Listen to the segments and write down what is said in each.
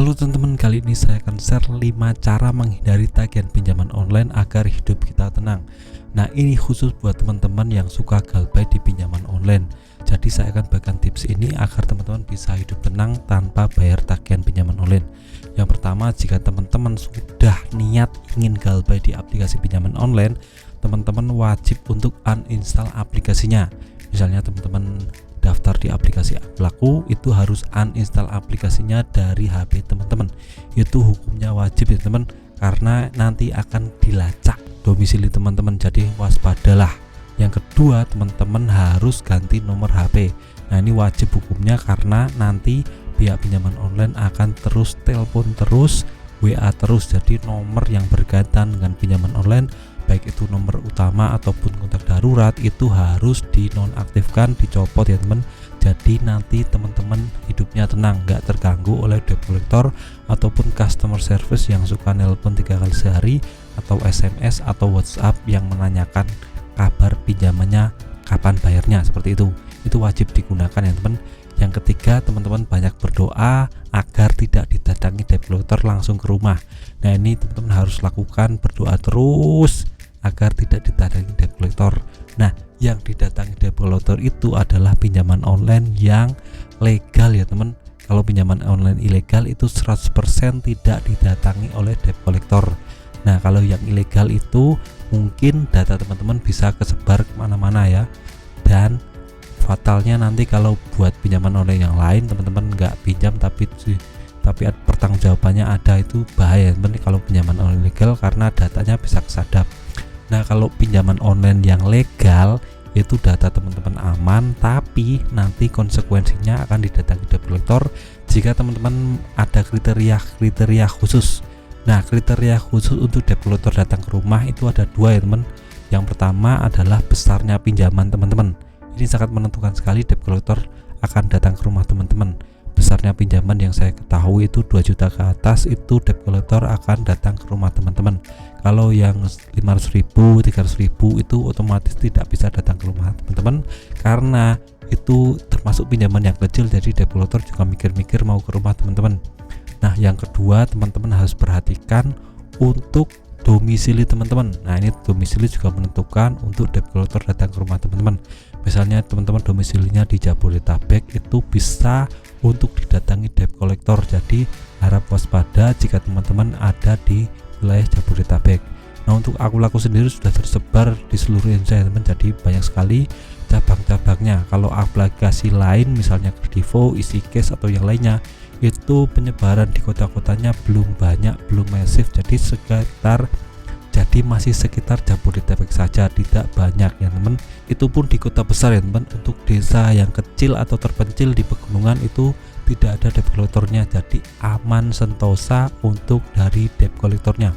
Halo teman-teman, kali ini saya akan share 5 cara menghindari tagihan pinjaman online agar hidup kita tenang. Nah, ini khusus buat teman-teman yang suka galbay di pinjaman online. Jadi saya akan bagikan tips ini agar teman-teman bisa hidup tenang tanpa bayar tagihan pinjaman online. Yang pertama, jika teman-teman sudah niat ingin galbay di aplikasi pinjaman online, teman-teman wajib untuk uninstall aplikasinya. Misalnya teman-teman daftar di aplikasi Akulaku, itu harus uninstall aplikasinya dari HP teman-teman. Itu hukumnya wajib ya teman, karena nanti akan dilacak domisili teman-teman, jadi waspadalah. Yang kedua, teman-teman harus ganti nomor HP. Nah, ini wajib hukumnya karena nanti pihak pinjaman online akan terus telepon terus, WA terus, jadi nomor yang berkaitan dengan pinjaman online baik itu nomor utama ataupun kontak darurat itu harus dinonaktifkan, dicopot ya teman. Jadi nanti teman-teman hidupnya tenang, nggak terganggu oleh debt collector ataupun customer service yang suka nelpon 3 kali sehari atau SMS atau WhatsApp yang menanyakan kabar pinjamannya, kapan bayarnya, seperti itu. Itu wajib digunakan ya teman. Yang ketiga, teman-teman banyak berdoa agar tidak didatangi debt collector langsung ke rumah. Nah, ini teman-teman harus lakukan, berdoa terus agar tidak didatangi debt collector. Nah, yang didatangi debt collector itu adalah pinjaman online yang legal ya teman. Kalau pinjaman online ilegal itu 100% tidak didatangi oleh debt collector. Nah, kalau yang ilegal itu mungkin data teman-teman bisa kesebar kemana-mana ya. Dan fatalnya nanti kalau buat pinjaman online yang lain, teman-teman nggak pinjam tapi pertanggungjawabannya ada, itu bahaya teman kalau pinjaman online ilegal karena datanya bisa kesadap. Nah, kalau pinjaman online yang legal itu data teman-teman aman, tapi nanti konsekuensinya akan didatangi debt collector jika teman-teman ada kriteria khusus. Nah, kriteria khusus untuk debt collector datang ke rumah itu ada 2 ya teman. Yang pertama adalah besarnya pinjaman teman-teman. Ini sangat menentukan sekali debt collector akan datang ke rumah teman-teman. Besarnya pinjaman yang saya ketahui itu 2 juta ke atas, itu debt collector akan datang ke rumah teman-teman. Kalau yang 500.000, 300.000 itu otomatis tidak bisa datang ke rumah teman-teman karena itu termasuk pinjaman yang kecil, jadi debt collector juga mikir-mikir mau ke rumah teman-teman. Nah, yang kedua, teman-teman harus perhatikan untuk domisili teman-teman. Nah, ini domisili juga menentukan untuk debt collector datang ke rumah teman-teman. Misalnya teman-teman domisilinya di Jabodetabek, itu bisa untuk didatangi debt collector. Jadi harap waspada jika teman-teman ada di wilayah Jabodetabek. Nah, untuk Akulaku sendiri sudah tersebar di seluruh Indonesia teman, jadi banyak sekali cabang-cabangnya. Kalau aplikasi lain misalnya Kredivo, EasyCash atau yang lainnya, itu penyebaran di kota-kotanya belum banyak, belum masif, jadi masih sekitar Jabodetabek saja, tidak banyak ya teman. Itu pun di kota besar ya teman. Untuk desa yang kecil atau terpencil di pegunungan itu tidak ada debt collectornya, jadi aman sentosa untuk dari debt collectornya.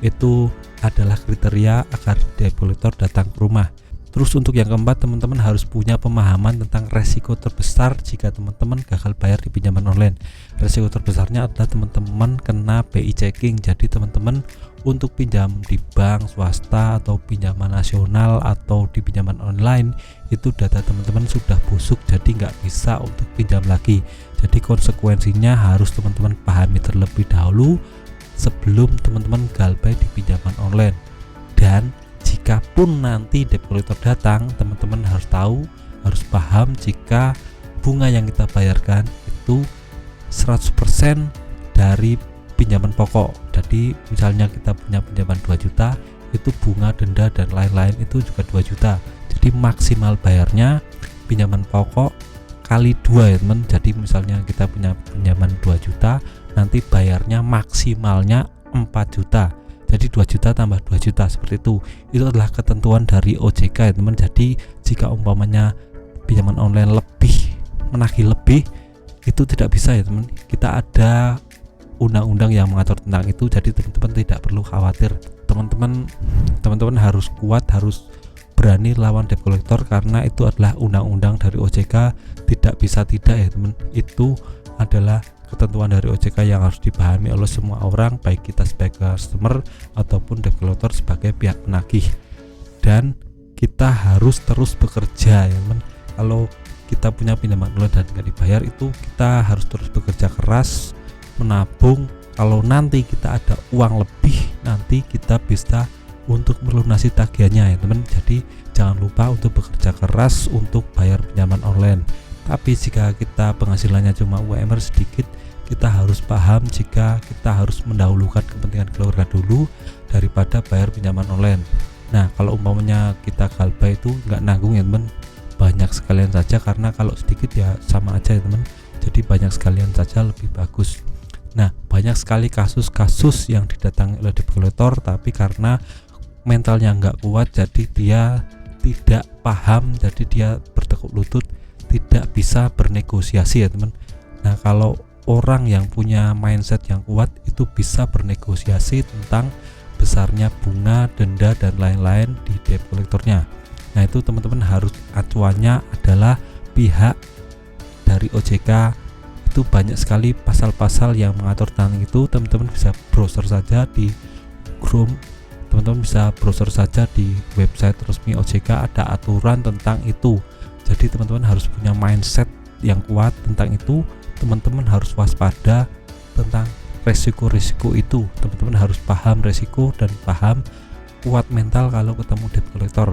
Itu adalah kriteria agar debt collector datang ke rumah. Terus untuk yang keempat, teman-teman harus punya pemahaman tentang resiko terbesar jika teman-teman gagal bayar di pinjaman online. Resiko terbesarnya adalah teman-teman kena BI checking. Jadi teman-teman untuk pinjam di bank swasta atau pinjaman nasional atau di pinjaman online itu data teman-teman sudah busuk, jadi nggak bisa untuk pinjam lagi. Jadi konsekuensinya harus teman-teman pahami terlebih dahulu sebelum teman-teman galbay di pinjaman online. Dan jika pun nanti debt collector datang, teman-teman harus tahu, harus paham jika bunga yang kita bayarkan itu 100% dari pinjaman pokok. Jadi misalnya kita punya pinjaman 2 juta, itu bunga, denda dan lain-lain itu juga 2 juta. Jadi maksimal bayarnya pinjaman pokok kali 2 ya teman. Jadi misalnya kita punya pinjaman 2 juta, nanti bayarnya maksimalnya 4 juta. Jadi 2 juta tambah 2 juta seperti itu. Itu adalah ketentuan dari OJK ya teman. Jadi jika umpamanya pinjaman online menagih lebih, itu tidak bisa ya teman. Kita ada undang-undang yang mengatur tentang itu, jadi teman-teman tidak perlu khawatir. Teman-teman harus kuat, harus berani lawan debt collector karena itu adalah undang-undang dari OJK. Tidak bisa tidak ya teman. Itu adalah ketentuan dari OJK yang harus dipahami oleh semua orang, baik kita sebagai customer ataupun debt collector sebagai pihak penagih. Dan kita harus terus bekerja ya teman. Kalau kita punya pinjaman online dan nggak dibayar, itu kita harus terus bekerja keras menabung. Kalau nanti kita ada uang lebih, nanti kita bisa untuk melunasi tagihannya ya teman. Jadi jangan lupa untuk bekerja keras untuk bayar pinjaman online. Tapi jika kita penghasilannya cuma UMR sedikit, kita harus paham jika kita harus mendahulukan kepentingan keluarga dulu daripada bayar pinjaman online. Nah, kalau umpamanya kita galbay itu nggak nanggung ya teman, banyak sekalian saja, karena kalau sedikit ya sama aja ya teman. Jadi banyak sekalian saja lebih bagus. Nah, banyak sekali kasus-kasus yang didatangi oleh debt collector, tapi karena mentalnya nggak kuat, jadi dia tidak paham, jadi dia bertekuk lutut, tidak bisa bernegosiasi ya teman. Nah, kalau orang yang punya mindset yang kuat itu bisa bernegosiasi tentang besarnya bunga, denda, dan lain-lain di debt collectornya. Nah, itu teman-teman harus acuannya adalah pihak dari OJK. Itu banyak sekali pasal-pasal yang mengatur tentang itu. Teman-teman bisa browser saja di Chrome, teman-teman bisa browser saja di website resmi OJK, ada aturan tentang itu. Jadi teman-teman harus punya mindset yang kuat tentang itu. Teman-teman harus waspada tentang resiko-resiko itu. Teman-teman harus paham resiko dan paham kuat mental kalau ketemu debt collector.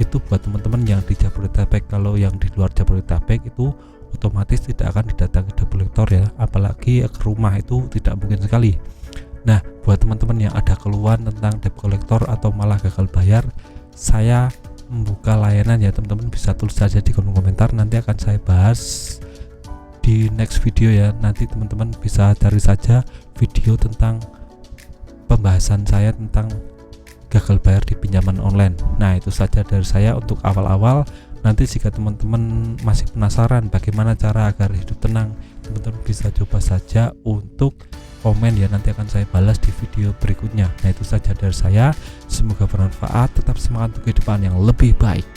Itu buat teman-teman yang di Jabodetabek. Kalau yang di luar Jabodetabek itu otomatis tidak akan didatangi debt collector ya, apalagi ke rumah itu tidak mungkin sekali. Nah, buat teman-teman yang ada keluhan tentang debt collector atau malah gagal bayar, saya membuka layanan ya teman-teman, bisa tulis saja di kolom komentar, nanti akan saya bahas di next video ya. Nanti teman-teman bisa cari saja video tentang pembahasan saya tentang gagal bayar di pinjaman online. Nah, itu saja dari saya untuk awal-awal. Nanti jika teman-teman masih penasaran bagaimana cara agar hidup tenang, teman-teman bisa coba saja untuk komen ya, nanti akan saya balas di video berikutnya. Nah, itu saja dari saya, semoga bermanfaat, tetap semangat untuk kehidupan yang lebih baik.